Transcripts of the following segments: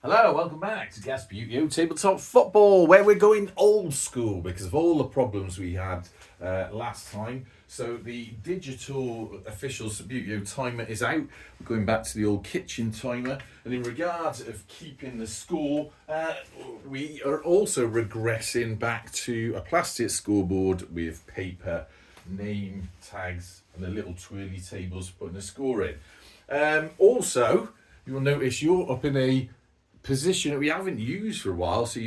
Hello, welcome back to Gasbbuteo Tabletop Football, where we're going old school because of all the problems we had last time. So the digital official Gasbbuteo timer is out. We're going back to the old kitchen timer. And in regards of keeping the score, we are also regressing back to a plastic scoreboard with paper, name tags, and the little twirly tables putting the score in. Also, you'll notice you're up in a position that we haven't used for a while. So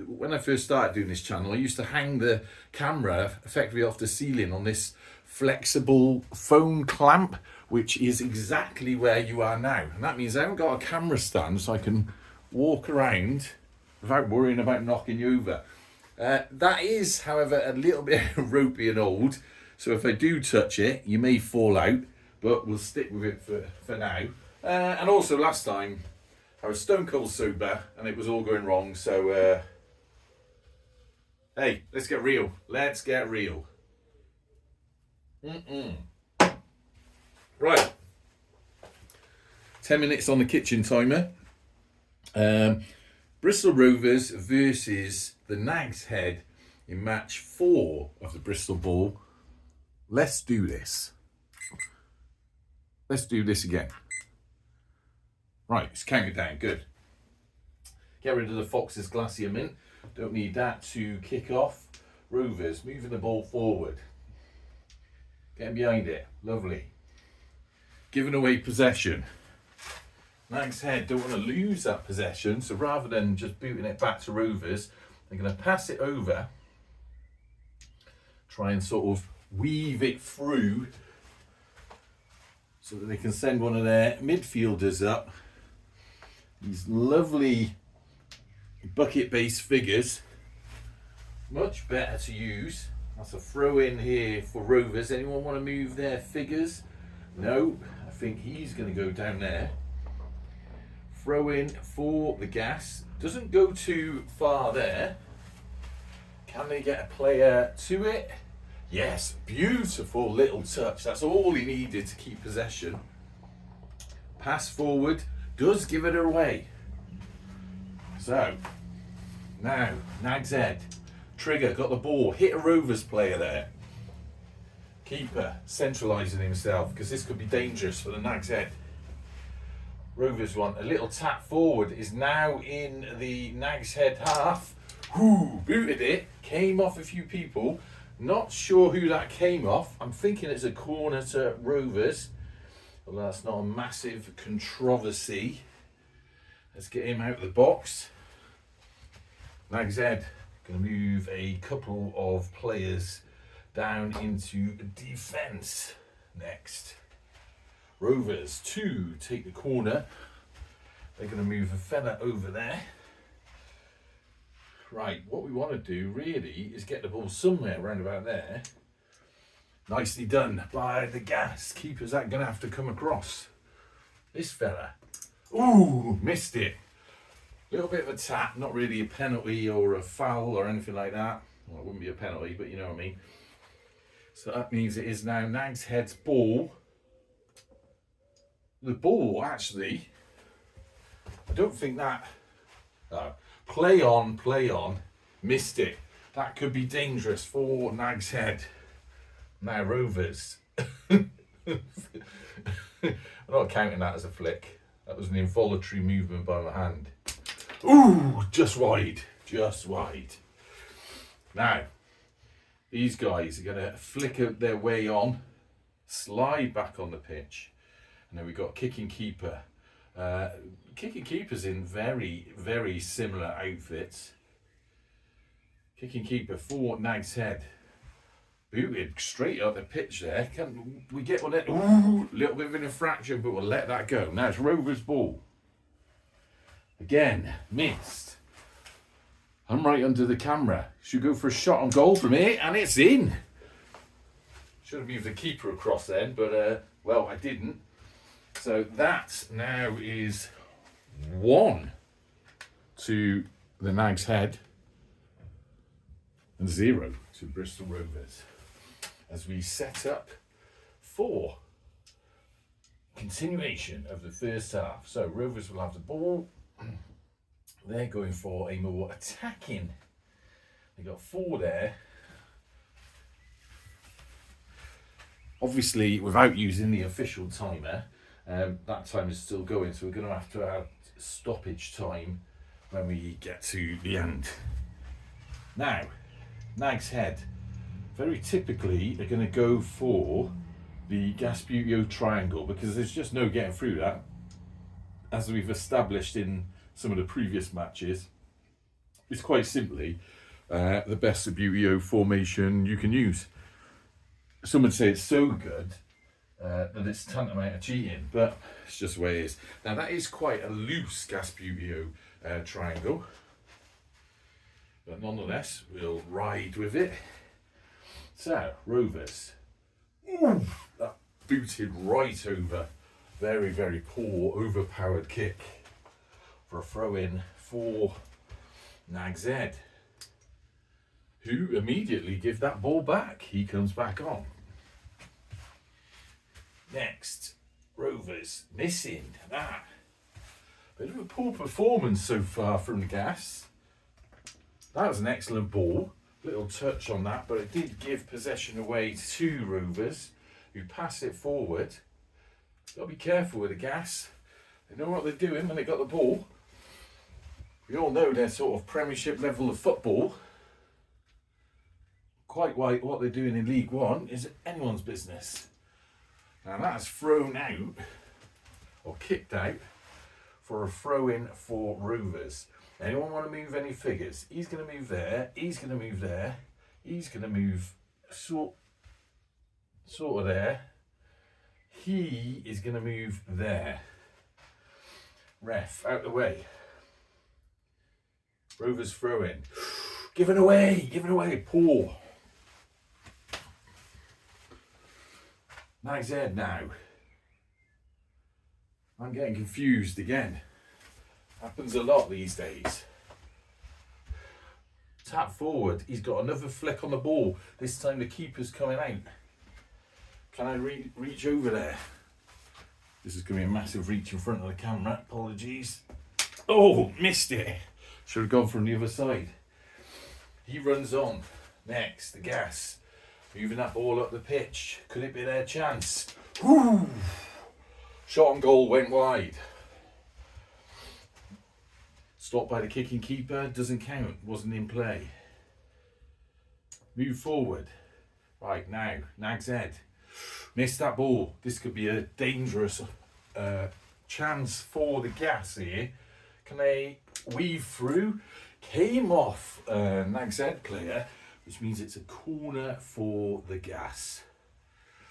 when I first started doing this channel, I used to hang the camera effectively off the ceiling on this flexible foam clamp, which is exactly where you are now. And that means I haven't got a camera stand, so I can walk around without worrying about knocking you over. That is, however, a little bit ropey and old. So if I do touch it, you may fall out, but we'll stick with it for now. And also last time, I was stone cold sober and it was all going wrong, so hey, let's get real. Let's get real. Right. 10 minutes on the kitchen timer. Bristol Rovers versus the Nag's Head in match 4 of the Bristol Ball. Let's do this. Let's do this again. Right, it's counted down, good. Get rid of the Fox's Glacier Mint. Don't need that to kick off. Rovers, moving the ball forward. Getting behind it, lovely. Giving away possession. Nag's Head don't want to lose that possession, so rather than just booting it back to Rovers, they're going to pass it over. Try and sort of weave it through so that they can send one of their midfielders up. These lovely bucket-based figures, much better to use. That's a throw in here for Rovers. Anyone want to move their figures? No, I think he's going to go down there. Throw in for the Gas. Doesn't go too far there. Can they get a player to it? Yes, beautiful little touch. That's all he needed to keep possession. Pass forward. Does give it away. So, now, Nag's Head. Trigger, got the ball. Hit a Rovers player there. Keeper, centralising himself, because this could be dangerous for the Nag's Head. Rovers want a little tap forward. Is now in the Nag's Head half. Booted it. Came off a few people. Not sure who that came off. I'm thinking it's a corner to Rovers. Well, that's not a massive controversy. Let's get him out of the box. Nag's Head going to move a couple of players down into defence next. Rovers to take the corner. They're going to move a fella over there. Right, what we want to do really is get the ball somewhere around about there. Nicely done by the Gas. Keeper's that going to have to come across. This fella. Ooh, missed it. Little bit of a tap, not really a penalty or a foul or anything like that. Well, it wouldn't be a penalty, but you know what I mean. So that means it is now Nag's Head's ball. The ball, actually, I don't think that... play on. Missed it. That could be dangerous for Nag's Head. Now Rovers. I'm not counting that as a flick. That was an involuntary movement by my hand. Ooh, just wide. Now, these guys are going to flicker their way on, slide back on the pitch, and then we've got kicking keeper. Kicking keepers in very, very similar outfits. Kicking keeper for Nag's Head. Booted straight up the pitch there. Can we get one there? Ooh, little bit of an infraction, but we'll let that go. Now it's Rovers' ball. Again, missed. I'm right under the camera. Should go for a shot on goal from here, and it's in. Should have moved the keeper across then, but well, I didn't. So that now is 1 to the Nag's Head and 0 to Bristol Rovers as we set up for continuation of the first half. So Rovers will have the ball. They're going for a more attacking. They got 4 there. Obviously, without using the official timer, that time is still going, so we're going to have stoppage time when we get to the end. Now, Nag's Head. Very typically, they're going to go for the Gasbbuteo triangle because there's just no getting through that. As we've established in some of the previous matches, it's quite simply the best Buteo formation you can use. Some would say it's so good that it's tantamount to cheating, but it's just the way it is. Now that is quite a loose Gasbbuteo triangle, but nonetheless we'll ride with it. So Rovers, ooh, that booted right over. Very, very poor, overpowered kick for a throw-in for Nag's Head, who immediately give that ball back. He comes back on. Next, Rovers missing that. Bit of a poor performance so far from the Gas. That was an excellent ball. Little touch on that, but it did give possession away to Rovers, who pass it forward. Got to be careful with the Gas. They know what they're doing when they got the ball. We all know their sort of Premiership level of football. Quite what they're doing in League One is anyone's business. Now that's thrown out, or kicked out, for a throw-in for Rovers. Anyone want to move any figures? He's going to move there, he's going to move there, he's going to move sort of there. He is going to move there. Ref, out the way. Rovers throw in. Given away, poor. Nag's Head now. I'm getting confused again. Happens a lot these days. Tap forward, he's got another flick on the ball. This time the keeper's coming out. Can I reach over there? This is going to be a massive reach in front of the camera. Apologies. Oh, missed it. Should have gone from the other side. He runs on. Next, the Gas. Moving that ball up the pitch. Could it be their chance? Woo! Shot on goal went wide. Stopped by the kicking keeper. Doesn't count. Wasn't in play. Move forward. Right, now, Nag's Head. Missed that ball. This could be a dangerous chance for the Gas here. Can they weave through? Came off Nag's Head player, which means it's a corner for the Gas.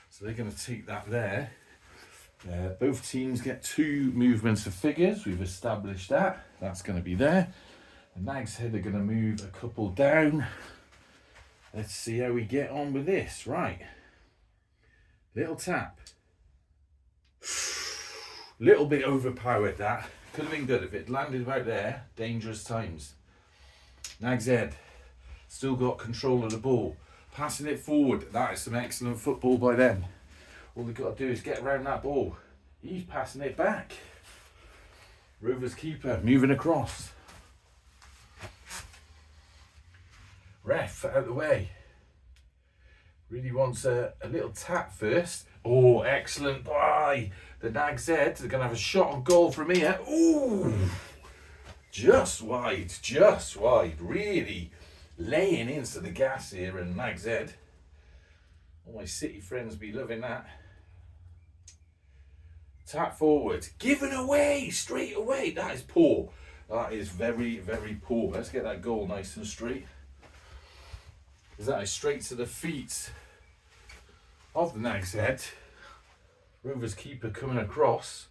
So they're going to take that there. Both teams get 2 movements of figures. We've established that. That's going to be there. And Nag's Head are going to move a couple down. Let's see how we get on with this. Right. Little tap. Little bit overpowered that. Could have been good if it landed about there. Dangerous times. Nag's Head still got control of the ball. Passing it forward. That is some excellent football by them. All they've got to do is get around that ball. He's passing it back. Rovers keeper moving across. Ref out the way. Really wants a little tap first. Oh, excellent by the Nag's Head. They're going to have a shot on goal from here. Ooh, just wide. Really laying into the Gas here and Nag's Head. All my City friends be loving that. Tap forward. Given away straight away. That is poor. That is very, very poor. Let's get that goal nice and straight. Because that is straight to the feet of the Nag's Head. Rovers keeper coming across.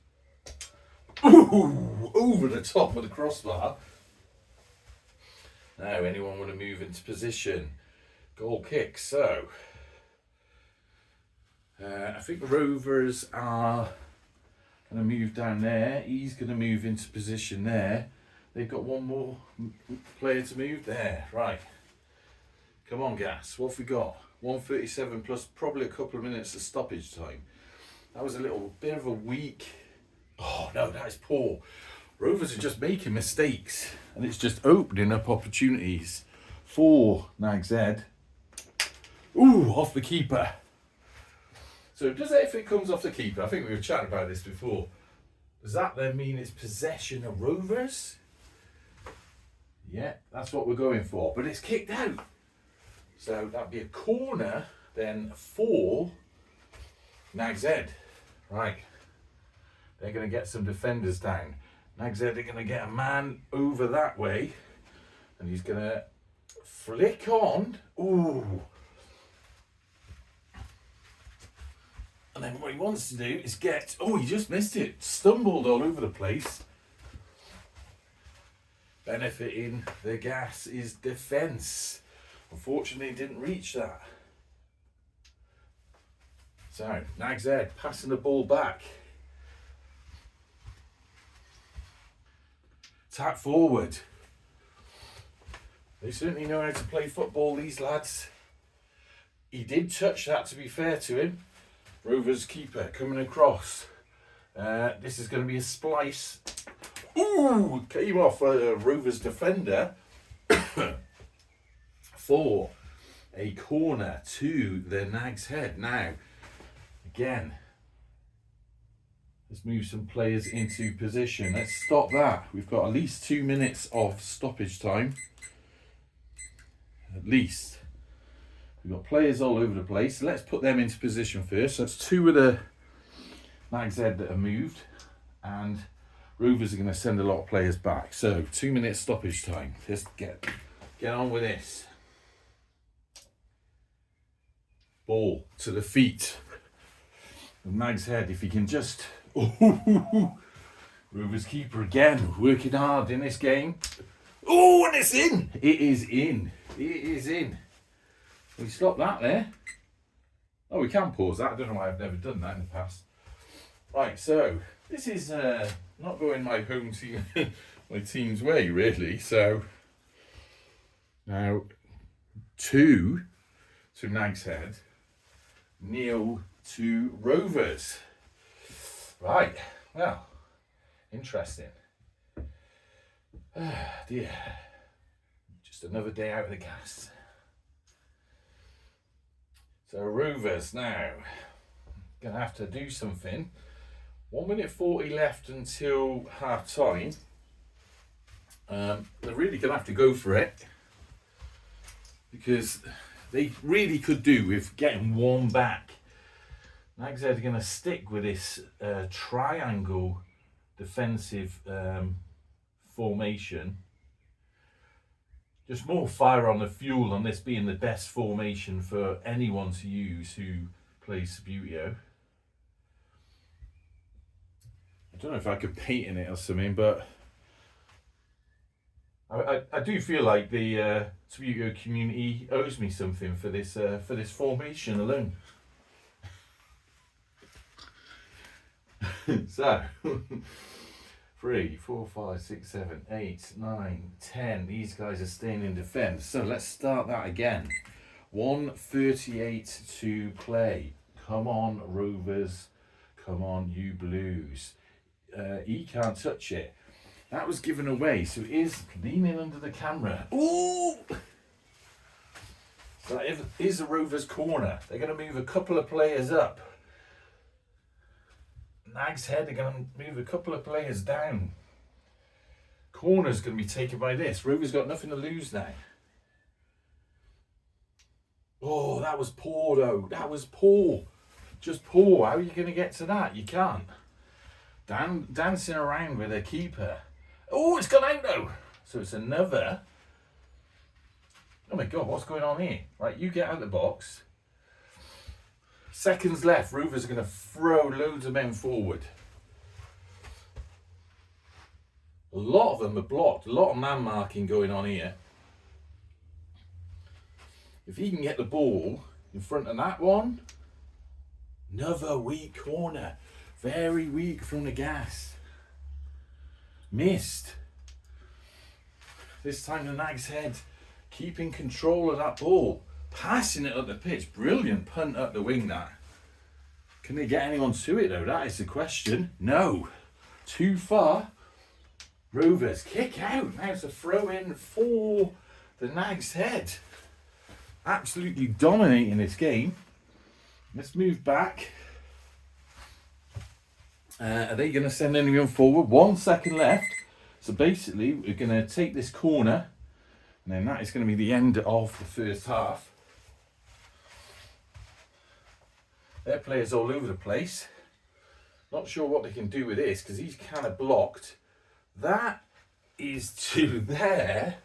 Ooh, over the top of the crossbar. Now, anyone want to move into position? Goal kick. So, I think the Rovers are going to move down there. He's going to move into position there. They've got one more player to move there. Right. Come on, Gas. What have we got? 1:37 plus probably a couple of minutes of stoppage time. That was a little bit of a weak. Oh no, that is poor. Rovers are just making mistakes, and it's just opening up opportunities for Nag's Head. Ooh, off the keeper. So does that, if it comes off the keeper, I think we were chatting about this before, does that then mean it's possession of Rovers? Yeah, that's what we're going for, but it's kicked out. So that'd be a corner then for Nag's Head. Right, they're going to get some defenders down. Nag's Head are going to get a man over that way, and he's going to flick on. Ooh. And then what he wants to do is get, oh, he just missed it. Stumbled all over the place. Benefiting the Gas's defence. Unfortunately, didn't reach that. So, Nag's Head passing the ball back. Tap forward. They certainly know how to play football, these lads. He did touch that, to be fair to him. Rovers keeper coming across. This is going to be a splice. Ooh, came off a Rovers defender for a corner to the Nag's Head. Now, again, let's move some players into position. Let's stop that. We've got at least 2 minutes of stoppage time. At least. We've got players all over the place. Let's put them into position first. That's 2 of the Nag's Head that are moved. And Rovers are going to send a lot of players back. So 2 minutes stoppage time. Just get on with this. Ball to the feet of Nag's Head. If he can just... Rovers keeper again, working hard in this game. Oh, and it's in. It is in. It is in. We stop that there. Oh, we can pause that. I don't know why I've never done that in the past. Right, so this is not going my home team, my team's way really. So now 2 to Nag's Head, 0 to Rovers. Right, well, interesting. Dear, just another day out of the gas. So Rovers now gonna have to do something. 1 minute 40 left until half time. They're really gonna have to go for it because they really could do with getting one back. Nag's Head are gonna stick with this triangle defensive formation. Just more fire on the fuel on this being the best formation for anyone to use who plays Gasbbuteo. I don't know if I could paint in it or something, but I do feel like the Gasbbuteo community owes me something for this formation alone. So 3, 4, 5, 6, 7, 8, 9, 10. These guys are staying in defence. So let's start that again. 1:38 to play. Come on, Rovers. Come on, you Blues. He can't touch it. That was given away, so it is leaning under the camera. Ooh! So that is the Rovers corner. They're going to move a couple of players up. Nag's Head are going to move a couple of players down. Corner's going to be taken by this. Rovers got nothing to lose now. Oh, that was poor though. That was poor. Just poor. How are you going to get to that? You can't. Dancing around with a keeper. Oh, it's gone out though. So it's another. Oh my God, what's going on here? Right, you get out of the box. Seconds left. Rovers are going to throw loads of men forward. A lot of them are blocked. A lot of man marking going on here. If he can get the ball in front of that one. Another weak corner. Very weak from the Gas. Missed. This time the Nag's Head keeping control of that ball. Passing it up the pitch. Brilliant punt up the wing that. Can they get anyone to it though? That is the question. No. Too far. Rovers kick out. Now it's a throw in for the Nag's Head. Absolutely dominating this game. Let's move back. Are they going to send anyone forward? 1 second left. So basically, we're going to take this corner, and then that is going to be the end of the first half. Their players all over the place. Not sure what they can do with this because he's kind of blocked. That is to there.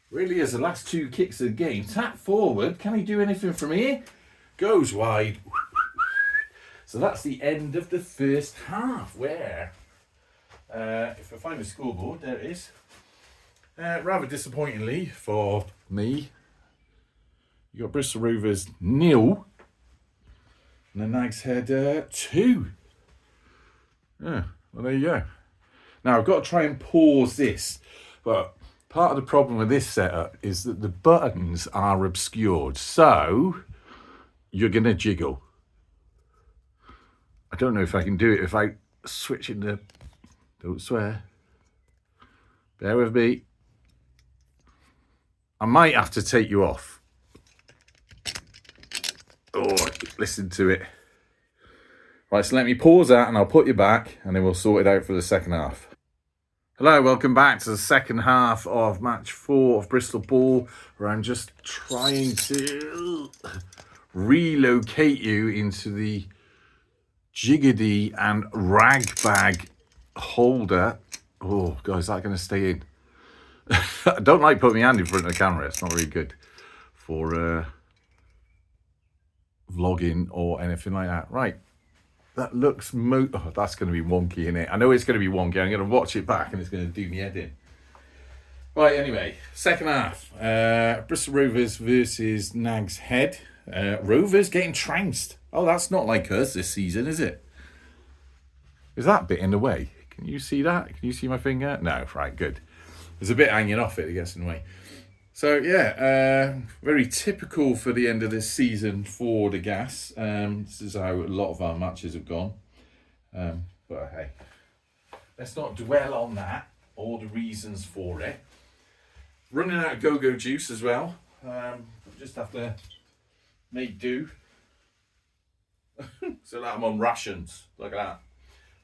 Really is the last 2 kicks of the game. Tap forward. Can he do anything from here? Goes wide. So that's the end of the first half. Where, if I find the scoreboard, there it is. Rather disappointingly for me, you got Bristol Rovers 0 and the Nag's Head 2. Yeah, well, there you go. Now I've got to try and pause this, but part of the problem with this setup is that the buttons are obscured, so you're going to jiggle. I don't know if I can do it if I switch in the... Don't swear. Bear with me. I might have to take you off. Oh, listen to it. Right, so let me pause that and I'll put you back and then we'll sort it out for the second half. Hello, welcome back to the second half of match 4 of Bristol Ball, where I'm just trying to relocate you into the jiggedy and rag bag holder. Oh, God, is that going to stay in? I don't like putting my hand in front of the camera. It's not really good for vlogging or anything like that. Right. That looks that's going to be wonky, innit? I know it's going to be wonky. I'm going to watch it back and it's going to do me head in. Right, anyway, second half. Bristol Rovers versus Nag's Head. Rovers getting trounced. Oh, that's not like us this season, is it? Is that bit in the way? Can you see that? Can you see my finger? No, right, good. There's a bit hanging off it that gets in the way. So, yeah, very typical for the end of this season for the Gas. This is how a lot of our matches have gone. But, hey, let's not dwell on that or the reasons for it. Running out of go-go juice as well. Just have to make do. So that I'm on rations. Look at that.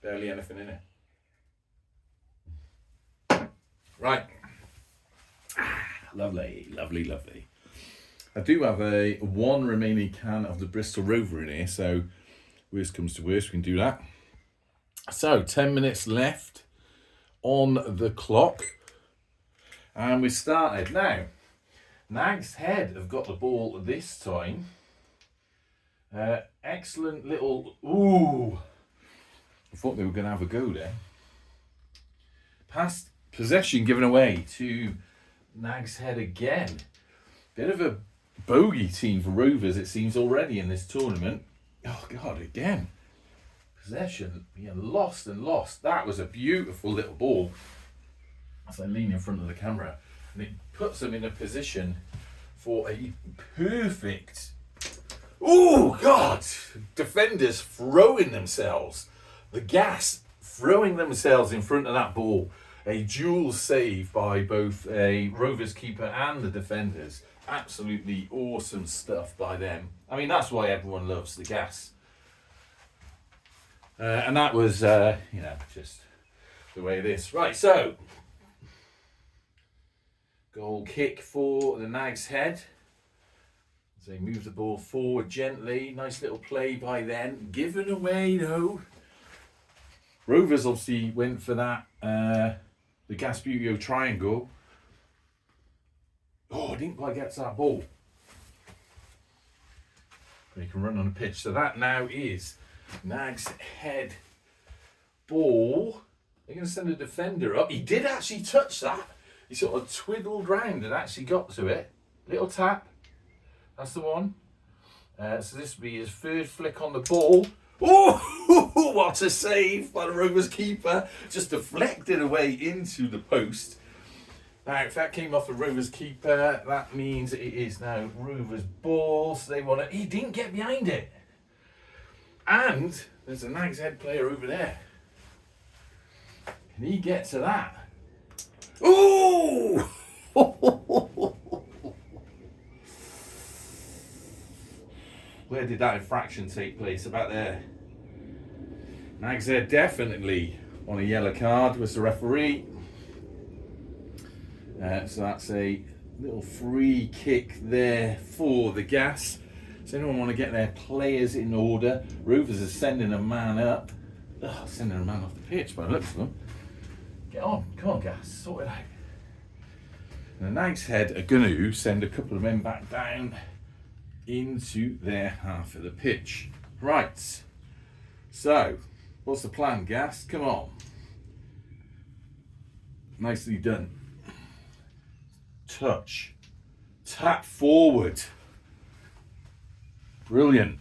Barely anything in it. Right. Lovely, lovely, lovely. I do have one remaining can of the Bristol Rover in here, so worst comes to worst, we can do that. So 10 minutes left on the clock, and we started. Now, Nag's Head have got the ball this time. Excellent little... Ooh! I thought they were going to have a go there. Past possession given away to Nag's Head again. Bit of a bogey team for Rovers, it seems, already in this tournament. Oh, God, again. Possession being lost and lost. That was a beautiful little ball. As I lean in front of the camera. And it puts them in a position for a perfect... Oh, God! Defenders throwing themselves. The Gas throwing themselves in front of that ball. A dual save by both a Rovers keeper and the defenders. Absolutely awesome stuff by them. I mean, that's why everyone loves the Gas. And that was, just the way it is. Right, so. Goal kick for the Nag's Head. As they move the ball forward gently. Nice little play by them. Given away, though. Rovers obviously went for that, the Gasbbuteo triangle. Oh, I didn't quite get to that ball. They can run on the pitch. So that now is Nag's Head ball. They're going to send a defender up. He did actually touch that. He sort of twiddled round and actually got to it. Little tap. That's the one. So this will be his third flick on the ball. Oh, what a save by the Rovers keeper. Just deflected away into the post. Now, if that came off the Rovers keeper, that means it is now Rovers ball. So they want to... He didn't get behind it. And there's a Nag's Head player over there. Can he get to that? Ooh! Where did that infraction take place? About there. Nags Head definitely on a yellow card was the referee. So that's a little free kick there for the Gas. Does anyone want to get their players in order? Rovers are sending a man up. Sending a man off the pitch by the looks of them. Get on, come on Gas, sort it out. And the Nags Head are going to send a couple of men back down into their half of the pitch. Right, so what's the plan, Gas? Come on. Nicely done. Touch. Tap forward. Brilliant.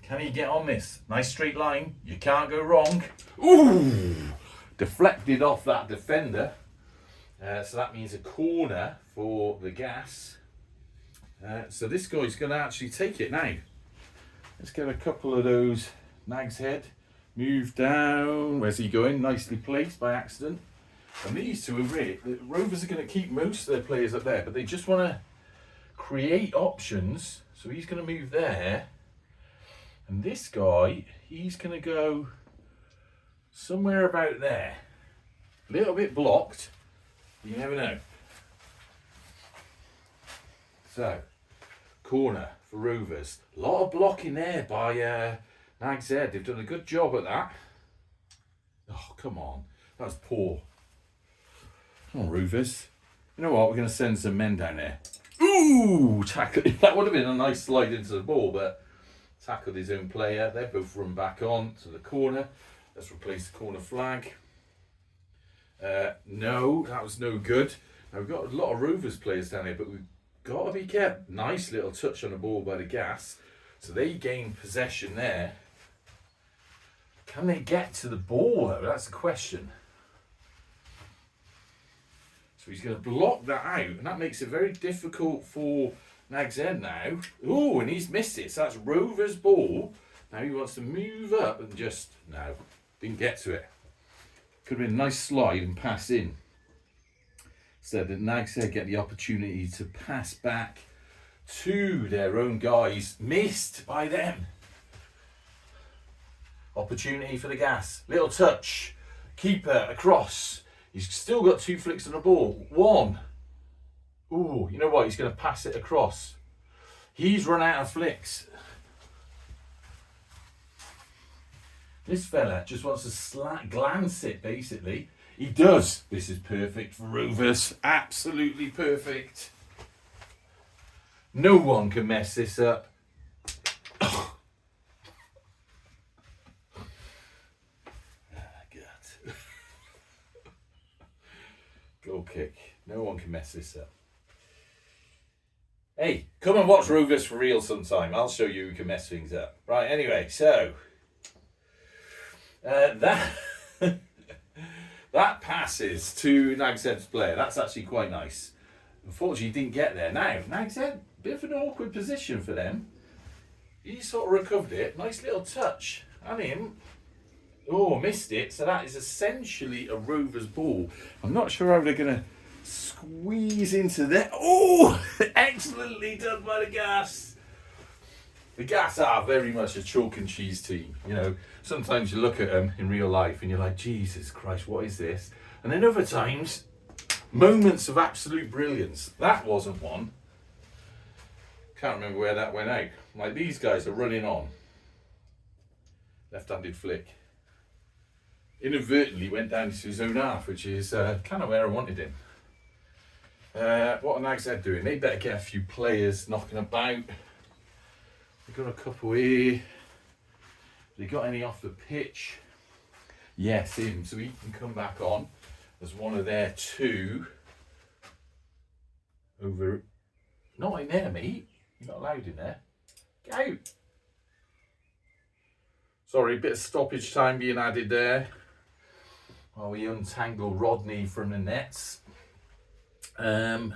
Can he get on this? Nice straight line. You can't go wrong. Ooh! Deflected off that defender. So that means a corner for the Gas. So this guy's going to actually take it now. Let's get a couple of those. Nags Head. Move down. Where's he going? Nicely placed by accident. And these two over here, the Rovers are going to keep most of their players up there, but they just want to create options. So he's going to move there. And this guy, he's going to go somewhere about there. A little bit blocked. You never know. So, corner for Rovers. A lot of blocking there by Nags Head. They've done a good job at that. Oh, come on. That was poor. Come on, Rovers. You know what? We're going to send some men down there. Ooh! Tackle. That would have been a nice slide into the ball, but tackled his own player. They both run back on to the corner. Let's replace the corner flag. No, that was no good. Now, we've got a lot of Rovers players down here, but we've got to be careful. Nice little touch on the ball by the Gas. So they gain possession there. Can they get to the ball, though? That's the question. So he's going to block that out, and that makes it very difficult for Nags Head now. Oh, and he's missed it. So that's Rovers' ball. Now he wants to move up and just... No, didn't get to it. Could have been a nice slide and pass in. So that Nags Head get the opportunity to pass back to their own guys. Missed by them. Opportunity for the Gas. Little touch. Keeper across. He's still got 2 flicks on the ball. 1. Ooh, you know what? He's going to pass it across. He's run out of flicks. This fella just wants to glance it, basically. He does. This is perfect for Rovers. Absolutely perfect. No one can mess this up. Goal kick. No one can mess this up. Hey, come and watch Rovers for real sometime. I'll show you who can mess things up. Right, anyway, so that that passes to Nags Head's player. That's actually quite nice. Unfortunately, he didn't get there. Now, Nags Head, bit of an awkward position for them. He sort of recovered it. Nice little touch. And him. Oh, missed it. So that is essentially a Rovers ball. I'm not sure how they're going to squeeze into there. Oh, excellently done by the Gas. The Gas are very much a chalk and cheese team. You know, sometimes you look at them in real life and you're like, Jesus Christ, what is this? And then other times, moments of absolute brilliance. That wasn't one. Can't remember where that went out. Like, these guys are running on. Left-handed flick. Inadvertently went down to his own half, which is kind of where I wanted him. What are Nags Head doing? They better get a few players knocking about. We've got a couple here. Have they got any off the pitch? Yes, him. So he can come back on. There's one of their 2. Over. Not in there, mate. You're not allowed in there. Get out. Sorry, a bit of stoppage time being added there. While we untangle Rodney from the nets. Where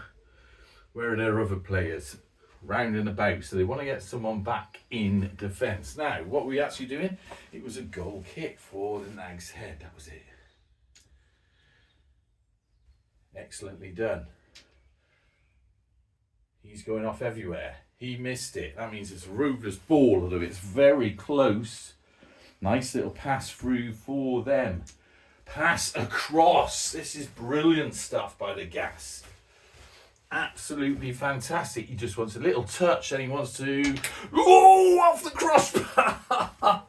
are their other players? Round and about. So they want to get someone back in defence. Now, what were we actually doing? It was a goal kick for the Nags Head. That was it. Excellently done. He's going off everywhere. He missed it. That means it's Rover's ball, although it's very close. Nice little pass through for them. Pass across. This is brilliant stuff by the Gas. Absolutely fantastic. He just wants a little touch and he wants to... Oh, off the crossbar!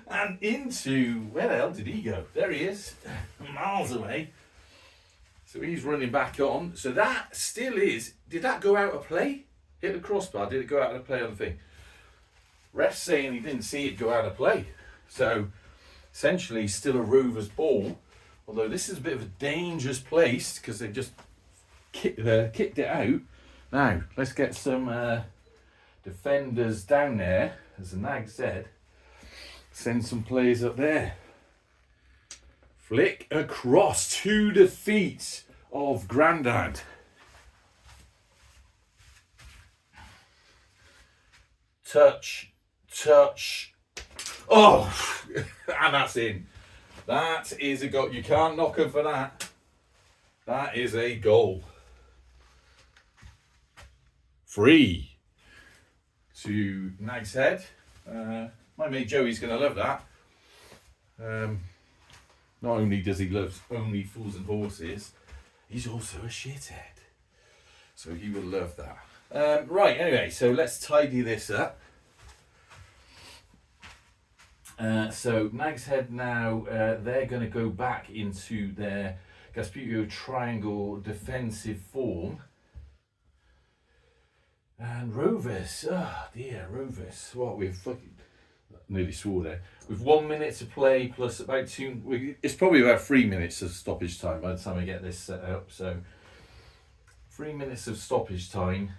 And into... Where the hell did he go? There he is. Miles away. So he's running back on. So that still is... Did that go out of play? Hit the crossbar. Did it go out of play on the thing? Ref's saying he didn't see it go out of play. So essentially still a Rovers ball. Although this is a bit of a dangerous place because they just kicked it out. Now let's get some defenders down there, as the nag said. Send some players up there. Flick across to the feet of Grandad. Touch. Oh, and that's in. That is a goal. You can't knock him for that. That is a goal. 3 to Nag's Head. My mate Joey's going to love that. Not only does he love Only Fools and Horses, he's also a shithead. So he will love that. Right, anyway, so let's tidy this up. So Nag's Head now, they're going to go back into their Gasbbuteo triangle defensive form. And Rovers, oh dear, Rovers, what we've fucking nearly swore there. With 1 minute to play plus about 2, it's probably about 3 minutes of stoppage time by the time I get this set up. So 3 minutes of stoppage time.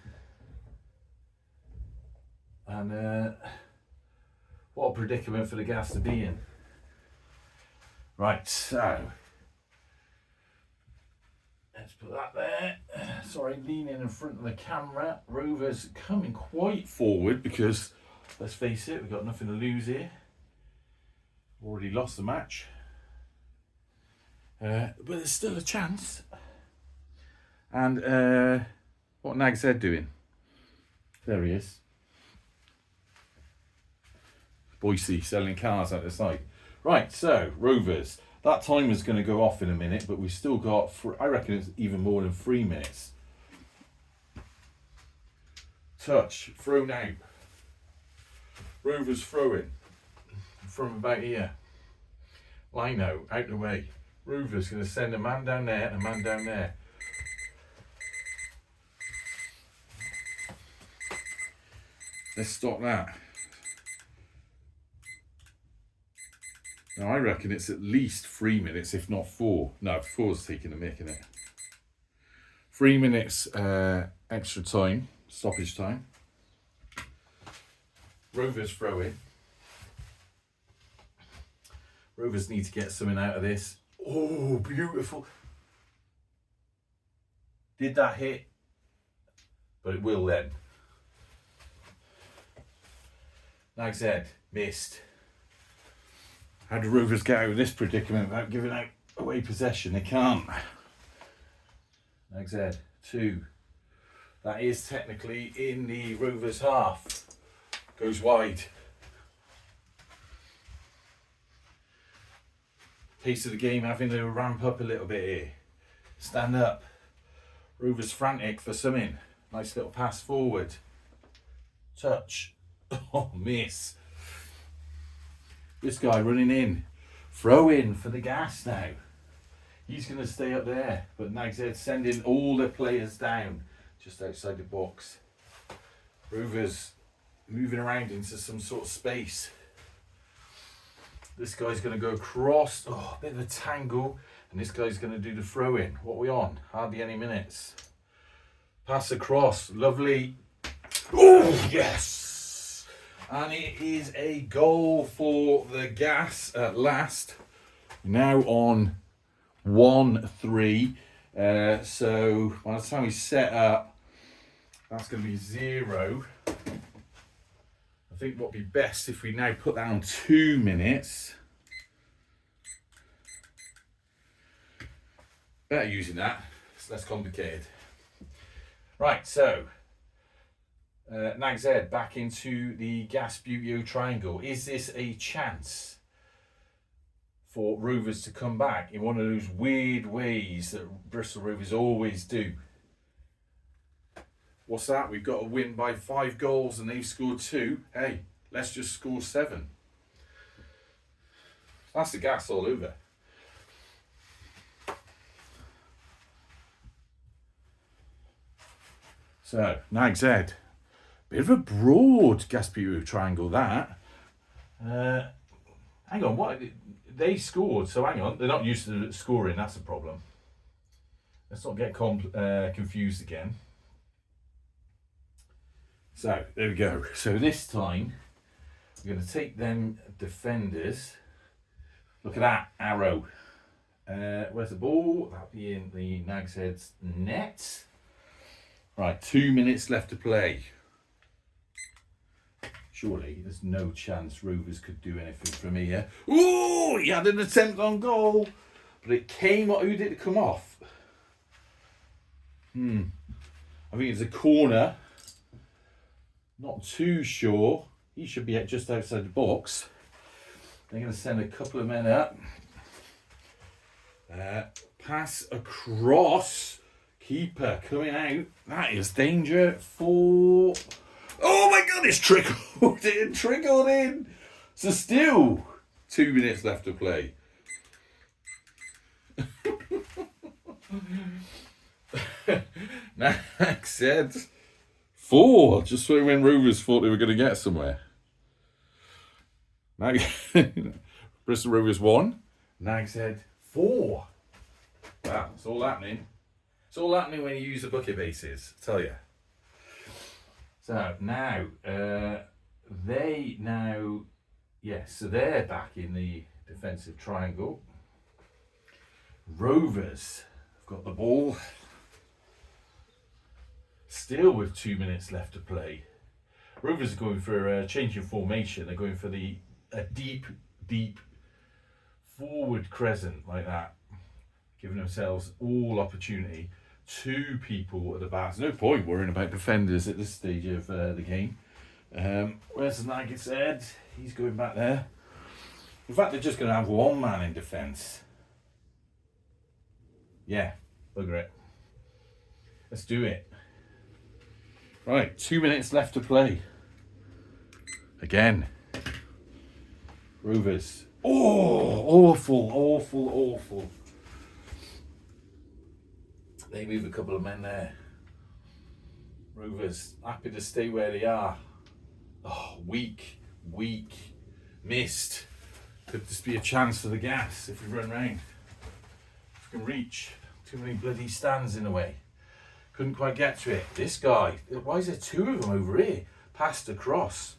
And what a predicament for the Gas to be in. Right, so let's put that there. Sorry, leaning in front of the camera. Rovers coming quite forward because, let's face it, we've got nothing to lose here. Already lost the match. But there's still a chance. And what Nag's Head doing? There he is. Boise selling cars at the site. Right, so Rovers. That timer's going to go off in a minute, but we've still got, I reckon it's even more than 3 minutes. Touch, thrown out. Rovers throwing from about here. Lino out the way. Rovers going to send a man down there and a man down there. Let's stop that. Now I reckon it's at least 3 minutes, if not 4. No, 4's taking a mick, isn't it? 3 minutes extra time, stoppage time. Rovers throw in. Rovers need to get something out of this. Oh, beautiful. Did that hit? But it will then. Nag's Head, missed. How do Rovers get out of this predicament without giving away possession? They can't. Nag's Head, 2. That is technically in the Rovers half. Goes wide. Pace of the game having to ramp up a little bit here. Stand up. Rovers frantic for something. Nice little pass forward. Touch. Oh, miss. This guy running in. Throw in for the Gas now. He's going to stay up there. But Nag's Head sending all the players down just outside the box. Rovers moving around into some sort of space. This guy's going to go across. Oh, a bit of a tangle. And this guy's going to do the throw in. What are we on? Hardly any minutes. Pass across. Lovely. Oh, yes. And it is a goal for the Gas at last. Now on 1-3. So by the time we set up, that's going to be 0. I think what would be best if we now put that on 2 minutes. Better using that. less complicated. Right, so Nag's Head back into the Gasbbuteo triangle. Is this a chance for Rovers to come back in one of those weird ways that Bristol Rovers always do? What's that? We've got to win by 5 goals and they've scored 2. Hey, let's just score 7. That's the gas all over. So, Nag's Head. Bit of a broad Gasbbuteo triangle, that. Hang on, what? They scored, so hang on. They're not used to scoring, that's a problem. Let's not get confused again. So, there we go. So this time, we're going to take them defenders. Look at that arrow. Where's the ball? That'll be in the Nag's Head's net. Right, 2 minutes left to play. Surely there's no chance Rovers could do anything from here. Ooh, he had an attempt on goal, but it came. Who did it come off? I think it's a corner. Not too sure. He should be just outside the box. They're going to send a couple of men up. Pass across. Keeper coming out. That is danger for... Oh my God, it's trickled in. So still 2 minutes left to play. Nag said 4, just so when Rovers thought they were going to get somewhere. Bristol Rovers 1, Nag said 4. Wow, it's all happening. It's all happening when you use the bucket bases, I tell you. So now, so they're back in the defensive triangle. Rovers have got the ball. Still with 2 minutes left to play. Rovers are going for a change in formation. They're going for a deep forward crescent like that, giving themselves all opportunity. 2 people at the back. There's no point worrying about defenders at this stage of the game. Where's the Nag's Head? He's going back there. In fact, they're just going to have 1 man in defence. Yeah, bugger it. Let's do it. Right, 2 minutes left to play. Again. Rovers. Oh, awful. They move a couple of men there. Rovers happy to stay where they are. Oh, weak, missed. Could this be a chance for the gas if we run round? If we can reach. Too many bloody stands in the way. Couldn't quite get to it. This guy, why is there 2 of them over here? Passed across.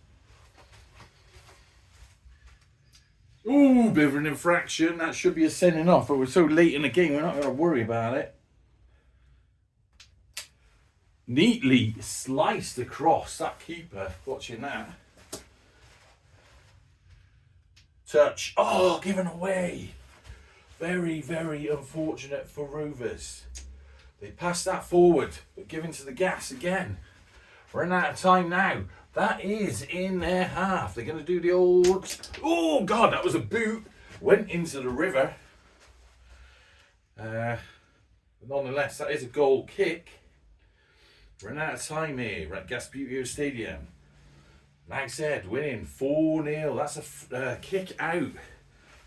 Ooh, bit of an infraction. That should be a sending off, but we're so late in the game, we're not going to worry about it. Neatly sliced across, that keeper, watching that. Touch. Oh, given away. Very, very unfortunate for Rovers. They passed that forward, but given to the gas again. We're running out of time now. That is in their half. They're going to do the old... Oh, God, that was a boot. Went into the river. But nonetheless, that is a goal kick. We're running out of time here. We're at Gasbbuteo Stadium. Nag's Head winning 4-0. That's a kick out.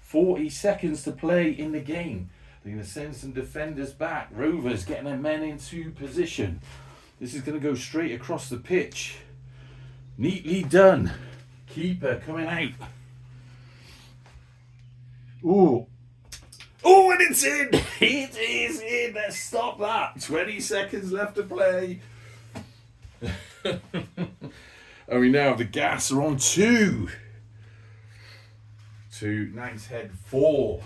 40 seconds to play in the game. They're going to send some defenders back. Rovers getting their men into position. This is going to go straight across the pitch. Neatly done. Keeper coming out. Ooh. Oh, and it's in. It is in. Let's stop that. 20 seconds left to play. And we now have the gas are on 2. To Nag's Head 4.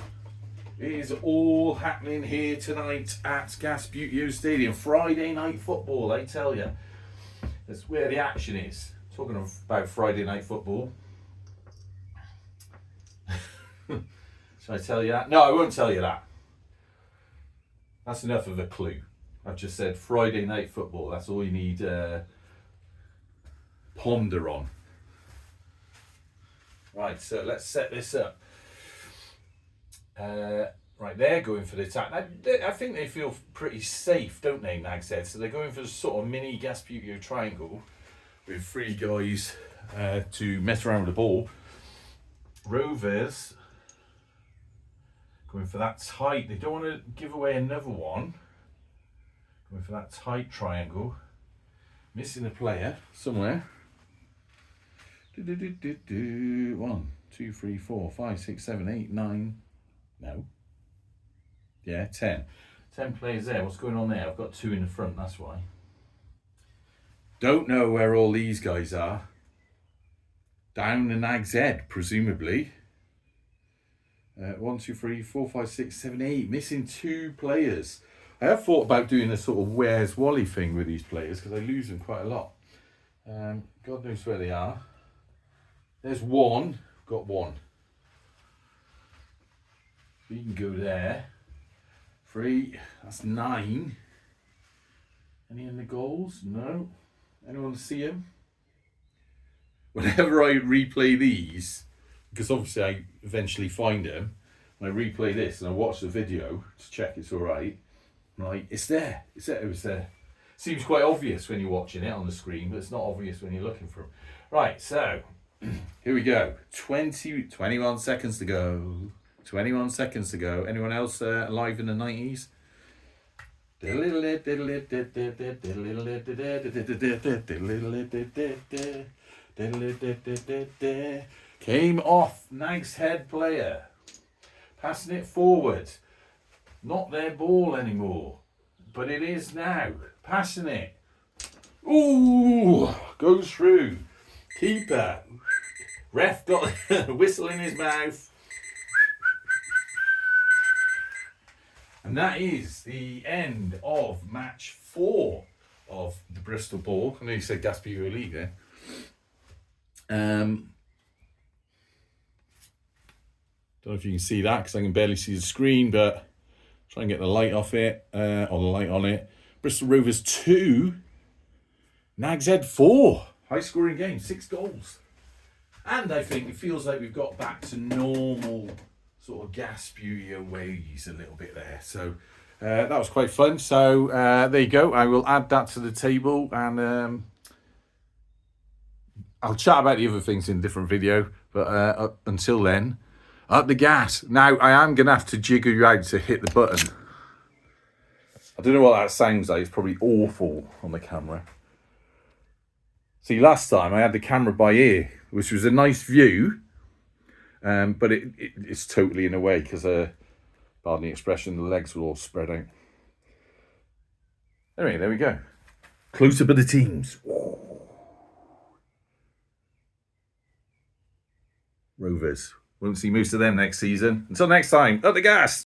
It is all happening here tonight at Gasbbuteo Stadium. Friday night football, I tell you. That's where the action is. Talking about Friday night football. Shall I tell you that? No, I won't tell you that. That's enough of a clue. I've just said Friday night football. That's all you need ponder on. Right, so let's set this up. Right, they're going for the attack. I think they feel pretty safe, don't they, Nag's Head? So they're going for a sort of mini Gasbbuteo triangle with 3 guys to mess around with the ball. Rovers going for that tight. They don't want to give away another one. Going for that tight triangle. Missing a player somewhere. 1, 2, 3, 4, 5, 6, 7, 8, 9. No. Yeah, 10. 10 players there. What's going on there? I've got 2 in the front, that's why. Don't know where all these guys are. Down the Nag's Head, presumably. 1, 2, 3, 4, 5, 6, 7, 8. Missing 2 players. I have thought about doing a sort of Where's Wally thing with these players because I lose them quite a lot. God knows where they are. There's 1. Got 1. So you can go there. 3. That's 9. Any in the goals? No. Anyone see him? Whenever I replay these, because obviously I eventually find them, and I replay this and I watch the video to check it's all right. Right, it's there. It's there. It was there. Seems quite obvious when you're watching it on the screen, but it's not obvious when you're looking for them. Right, so here we go. 21 seconds to go. 21 seconds to go. Anyone else alive in the 90s? Came off Nag's Head player. Passing it forward. Not their ball anymore. But it is now. Passing it. Ooh! Goes through. Keeper. Ref got a whistle in his mouth. And that is the end of match 4 of the Bristol Ball. I know you said Gasbbuteo League there. Don't know if you can see that because I can barely see the screen, but try and get the light off it, or the light on it. Bristol Rovers 2, Nag's Head 4. High scoring game, 6 goals. And I think it feels like we've got back to normal sort of Gasbbuteo ways a little bit there. So that was quite fun. So there you go. I will add that to the table and I'll chat about the other things in a different video. But until then, up the gas. Now I am going to have to jiggle you out to hit the button. I don't know what that sounds like. It's probably awful on the camera. See, last time I had the camera by ear, which was a nice view. But it's totally in a way because, pardon the expression, the legs were all spread out. Anyway, there we go. Close up of the teams. Whoa. Rovers. Won't see most of them next season. Until next time, up the gas.